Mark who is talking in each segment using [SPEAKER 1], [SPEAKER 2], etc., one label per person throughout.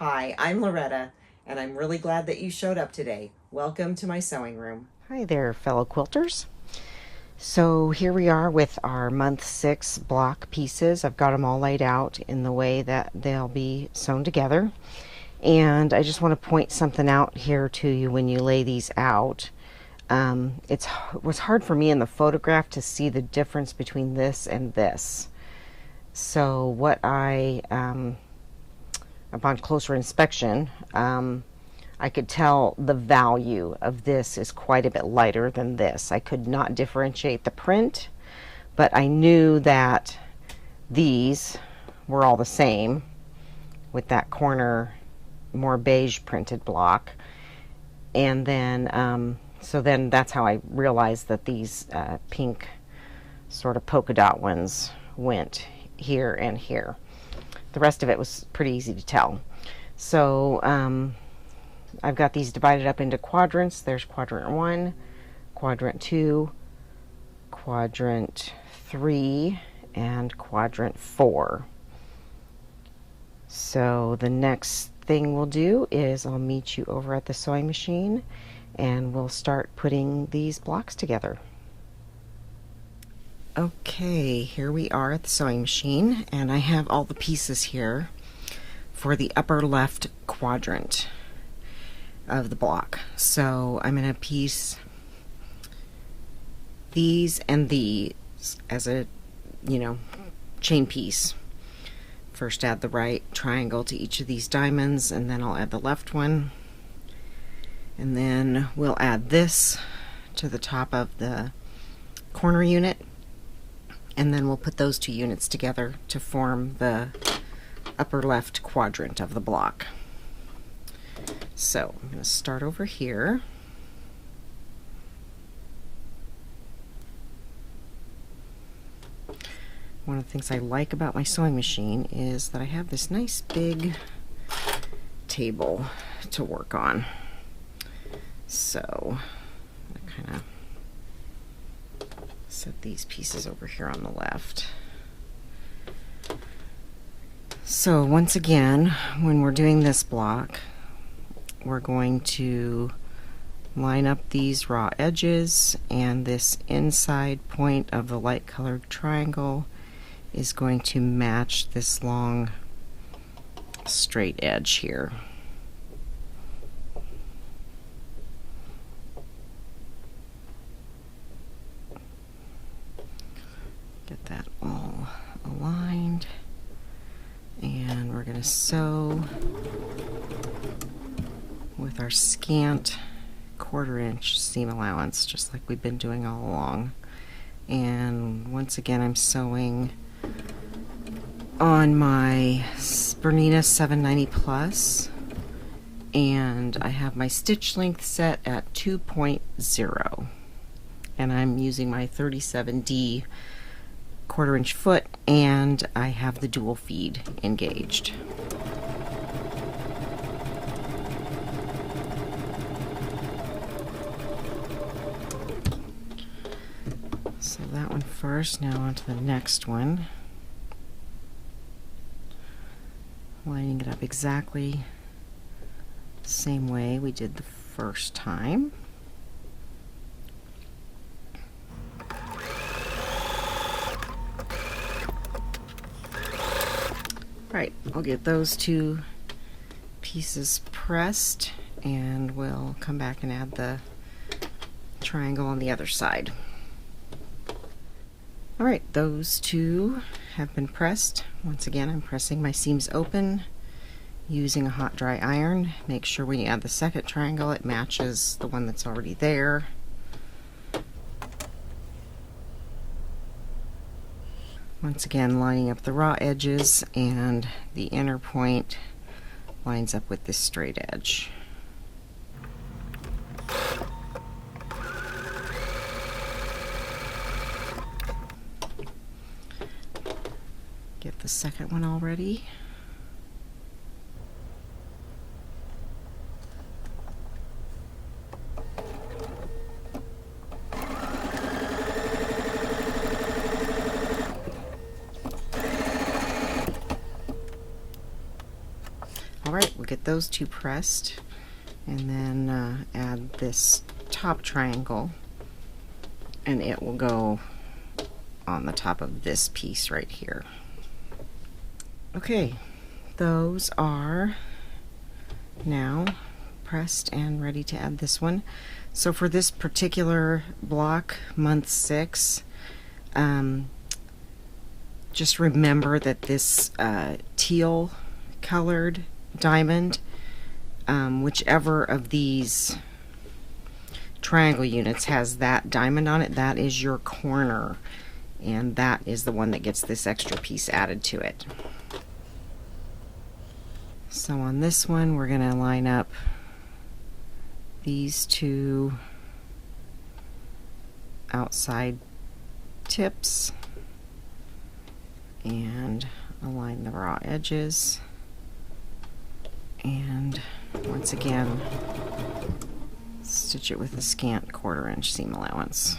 [SPEAKER 1] Hi, I'm Loretta, and I'm really glad that you showed up today. Welcome to my sewing room.
[SPEAKER 2] Hi there, fellow quilters. So here we are with our month 6 block pieces. I've got them all laid out in the way that they'll be sewn together. And I just want to point something out here to you when you lay these out. It was hard for me in the photograph to see the difference between this and this. So upon closer inspection, I could tell the value of this is quite a bit lighter than this. I could not differentiate the print, but I knew that these were all the same with that corner more beige printed block. And then, so then that's how I realized that these pink sort of polka dot ones went here and here. The rest of it was pretty easy to tell. So, I've got these divided up into quadrants. There's quadrant 1, quadrant 2, quadrant 3, and quadrant 4. So the next thing we'll do is I'll meet you over at the sewing machine and we'll start putting these blocks together. Okay, here we are at the sewing machine, and I have all the pieces here for the upper left quadrant of the block. So I'm going to piece these and these as a, chain piece. First add the right triangle to each of these diamonds, and then I'll add the left one, and then we'll add this to the top of the corner unit, and then we'll put those two units together to form the upper left quadrant of the block. So I'm going to start over here. One of the things I like about my sewing machine is that I have this nice big table to work on. So I kind of set these pieces over here on the left. So once again, when we're doing this block, we're going to line up these raw edges, and this inside point of the light colored triangle is going to match this long straight edge here. Get that all aligned, and we're going to sew with our scant 1/4 inch seam allowance, just like we've been doing all along. And once again, I'm sewing on my Bernina 790 Plus, and I have my stitch length set at 2.0, and I'm using my 37D 1/4 inch foot, and I have the dual feed engaged. So that one first, now on to the next one. Lining it up exactly the same way we did the first time. Right, I'll get those two pieces pressed, and we'll come back and add the triangle on the other side. Alright, those two have been pressed. Once again, I'm pressing my seams open using a hot dry iron. Make sure when you add the second triangle it matches the one that's already there. Once again, lining up the raw edges, and the inner point lines up with this straight edge. Get the second one all ready. All right, we'll get those two pressed, and then add this top triangle, and it will go on the top of this piece right here. Okay, those are now pressed and ready to add this one. So for this particular block, month 6, just remember that this teal colored diamond, whichever of these triangle units has that diamond on it, that is your corner, and that is the one that gets this extra piece added to it. So on this one, we're going to line up these two outside tips and align the raw edges, and once again stitch it with a scant 1/4 inch seam allowance.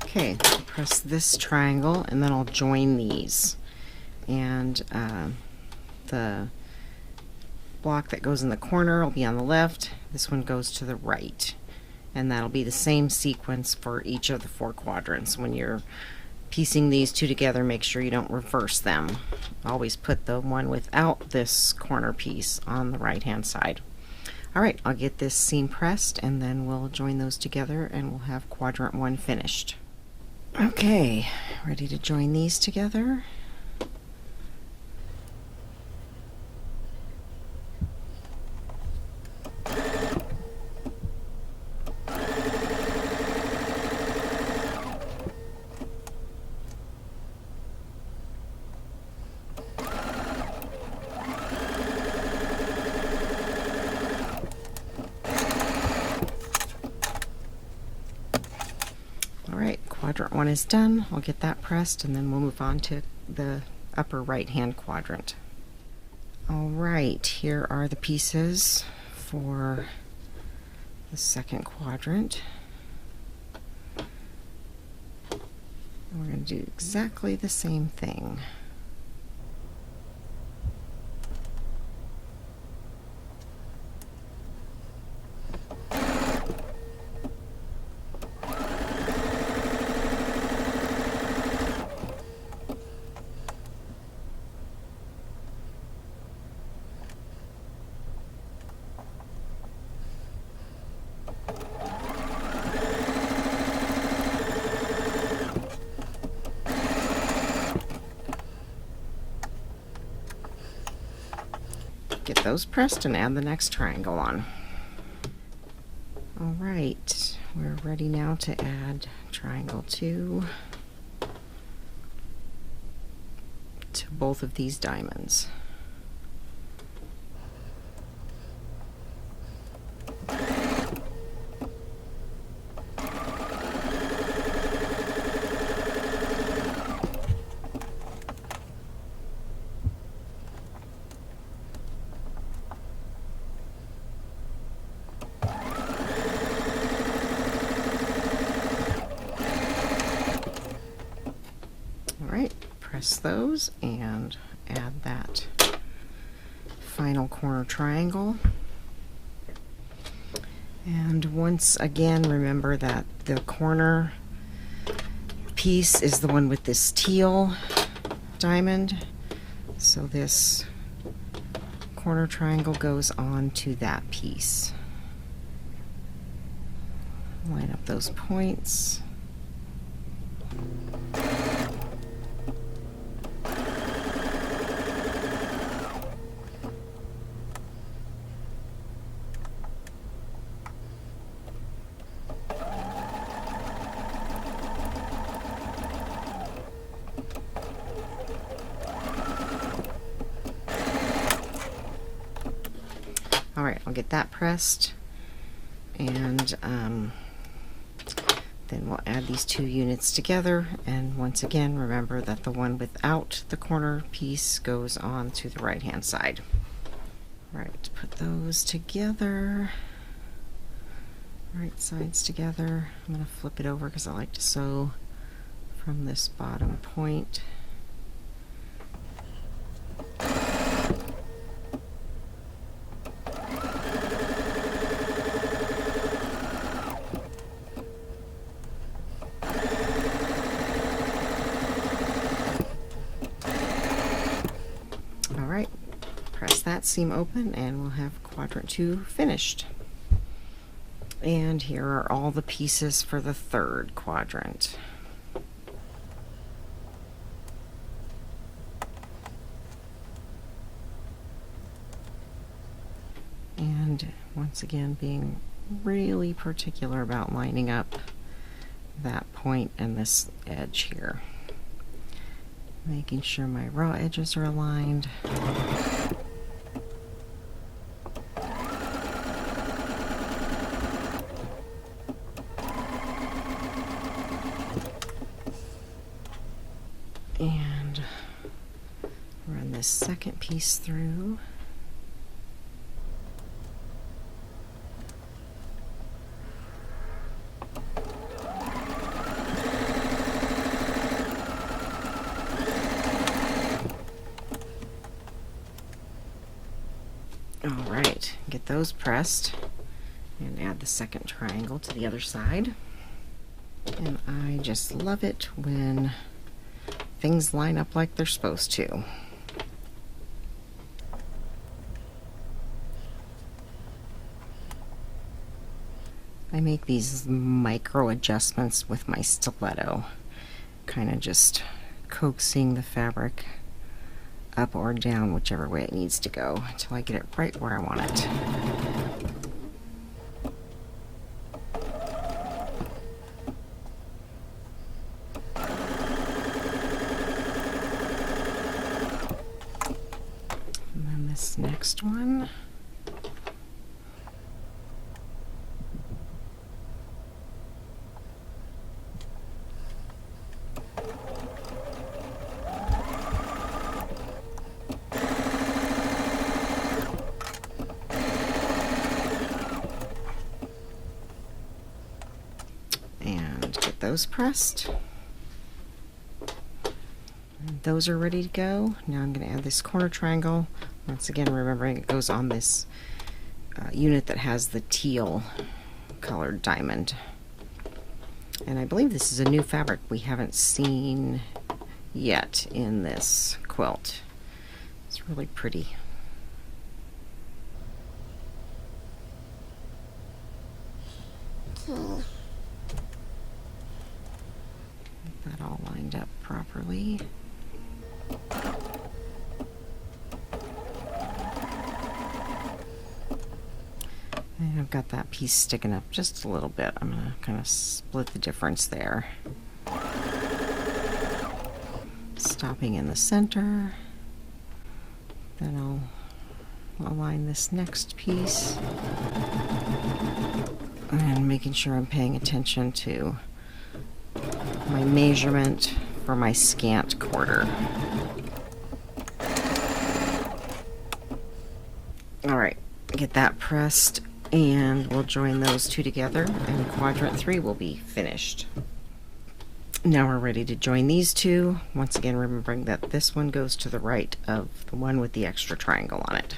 [SPEAKER 2] Okay, press this triangle and then I'll join these, and the block that goes in the corner will be on the left, this one goes to the right, and that'll be the same sequence for each of the 4 quadrants. When you're piecing these two together, make sure you don't reverse them. Always put the one without this corner piece on the right hand side. Alright, I'll get this seam pressed and then we'll join those together and we'll have quadrant 1 finished. Okay, ready to join these together. Quadrant 1 is done. I'll get that pressed and then we'll move on to the upper right hand quadrant. Alright, here are the pieces for the second quadrant. And we're going to do exactly the same thing. Get those pressed and add the next triangle on. Alright, we're ready now to add triangle 2 to both of these diamonds. Press those and add that final corner triangle. And once again, remember that the corner piece is the one with this teal diamond. So this corner triangle goes on to that piece. Line up those points. Alright, I'll get that pressed, and Then we'll add these two units together, and once again remember that the one without the corner piece goes on to the right hand side. Right, put those together, right sides together. I'm going to flip it over because I like to sew from this bottom point. Alright, press that seam open and we'll have quadrant 2 finished. And here are all the pieces for the third quadrant. And once again, being really particular about lining up that point and this edge here. Making sure my raw edges are aligned. And run this second piece through. Alright, get those pressed and add the second triangle to the other side. And I just love it when things line up like they're supposed to. I make these micro adjustments with my stiletto, kind of just coaxing the fabric up or down, whichever way it needs to go, until I get it right where I want it. And then this next one. Those pressed. And those are ready to go. Now I'm going to add this corner triangle. Once again, remembering it goes on this unit that has the teal colored diamond. And I believe this is a new fabric we haven't seen yet in this quilt. It's really pretty. That all lined up properly. And I've got that piece sticking up just a little bit. I'm going to kind of split the difference there. Stopping in the center. Then I'll align this next piece. And making sure I'm paying attention to my measurement for my scant quarter. Alright, get that pressed and we'll join those two together and quadrant 3 will be finished. Now we're ready to join these two. Once again, remembering that this one goes to the right of the one with the extra triangle on it.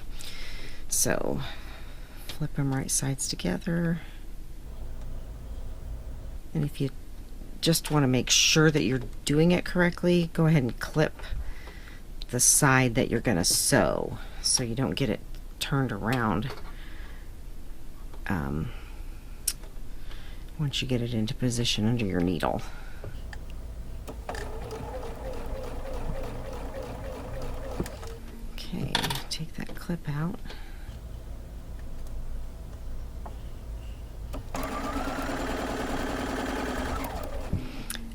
[SPEAKER 2] So flip them right sides together. And if you just want to make sure that you're doing it correctly, go ahead and clip the side that you're going to sew so you don't get it turned around once you get it into position under your needle. Okay, take that clip out.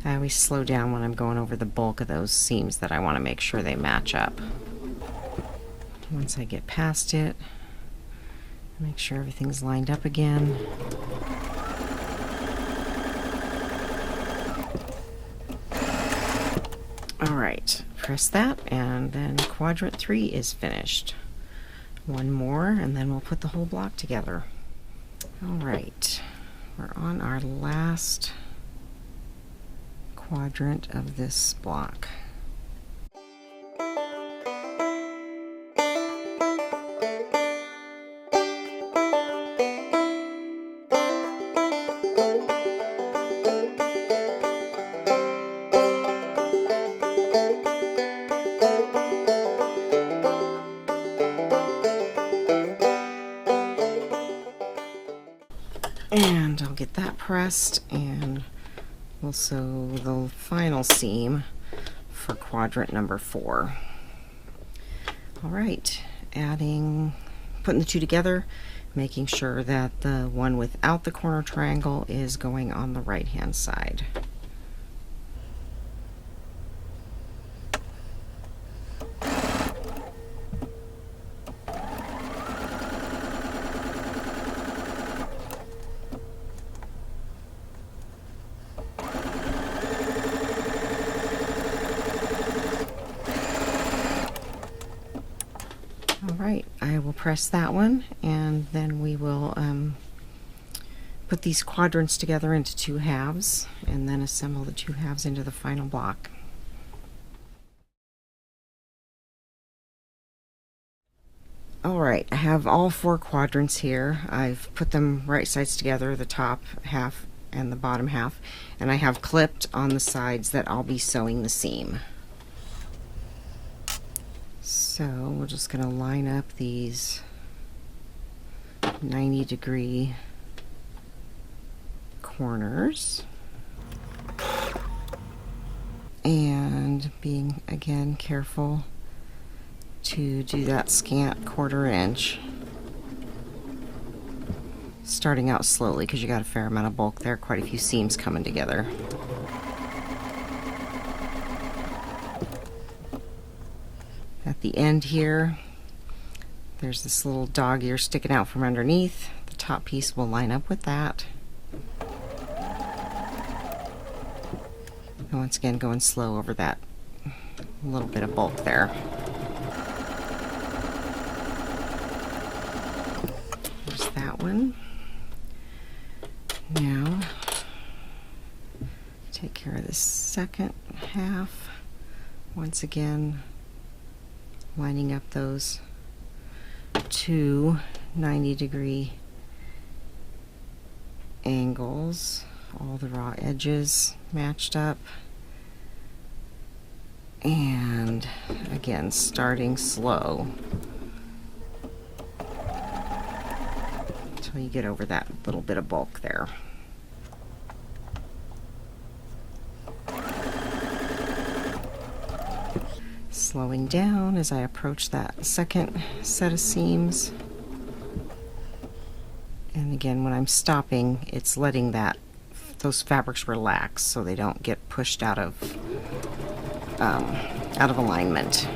[SPEAKER 2] I always slow down when I'm going over the bulk of those seams that I want to make sure they match up. Once I get past it, make sure everything's lined up again. All right, press that, and then quadrant 3 is finished. One more, and then we'll put the whole block together. All right, we're on our last quadrant of this block. And I'll get that pressed, and we'll sew the final seam for quadrant number 4. All right, putting the two together, making sure that the one without the corner triangle is going on the right hand side. Alright, I will press that one, and then we will put these quadrants together into 2 halves, and then assemble the 2 halves into the final block. Alright, I have all 4 quadrants here. I've put them right sides together, the top half and the bottom half, and I have clipped on the sides that I'll be sewing the seam. So we're just going to line up these 90-degree corners, and being again careful to do that scant 1/4 inch, starting out slowly because you got a fair amount of bulk there, quite a few seams coming together. At the end here, there's this little dog ear sticking out from underneath. The top piece will line up with that. And once again, going slow over that little bit of bulk there. There's that one. Now, take care of this second half. Once again, lining up those 2 90-degree angles, all the raw edges matched up, and again starting slow until you get over that little bit of bulk there. Slowing down as I approach that second set of seams. And again, when I'm stopping, it's letting those fabrics relax so they don't get pushed out of alignment.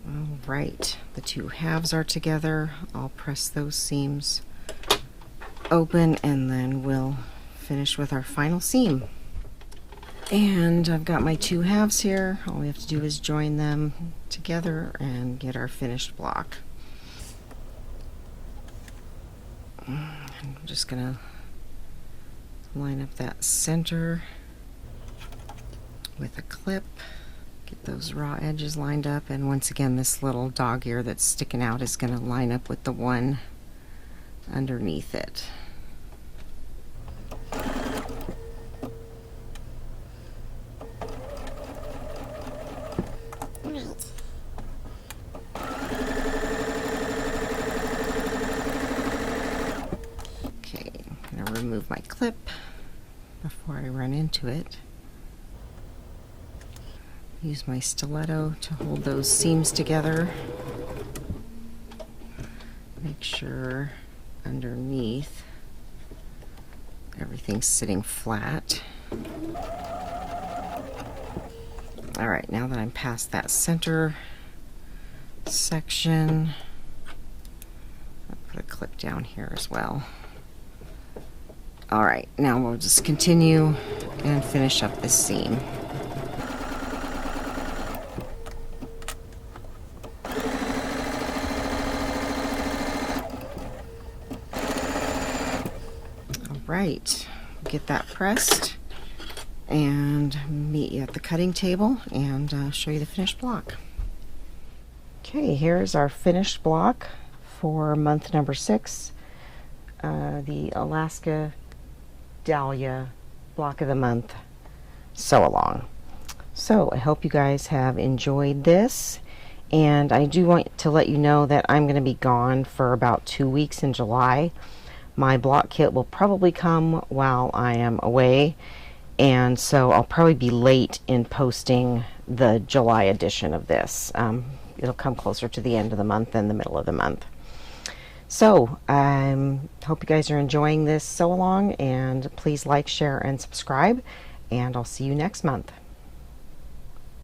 [SPEAKER 2] All right, the 2 halves are together. I'll press those seams open, and then we'll finish with our final seam. And I've got my 2 halves here. All we have to do is join them together and get our finished block. I'm just gonna line up that center with a clip, get those raw edges lined up, and once again this little dog ear that's sticking out is going to line up with the one underneath it. Remove my clip before I run into it. Use my stiletto to hold those seams together. Make sure underneath everything's sitting flat. Alright, now that I'm past that center section, I'll put a clip down here as well. All right, now we'll just continue and finish up this seam. All right, get that pressed and meet you at the cutting table and show you the finished block. Okay, here's our finished block for month number 6, the Alaska Dahlia block of the month sew along. So I hope you guys have enjoyed this, and I do want to let you know that I'm going to be gone for about 2 weeks in July. My block kit will probably come while I am away, and so I'll probably be late in posting the July edition of this. It'll come closer to the end of the month than the middle of the month. So I hope you guys are enjoying this sew along, and please like, share, and subscribe, and I'll see you next month.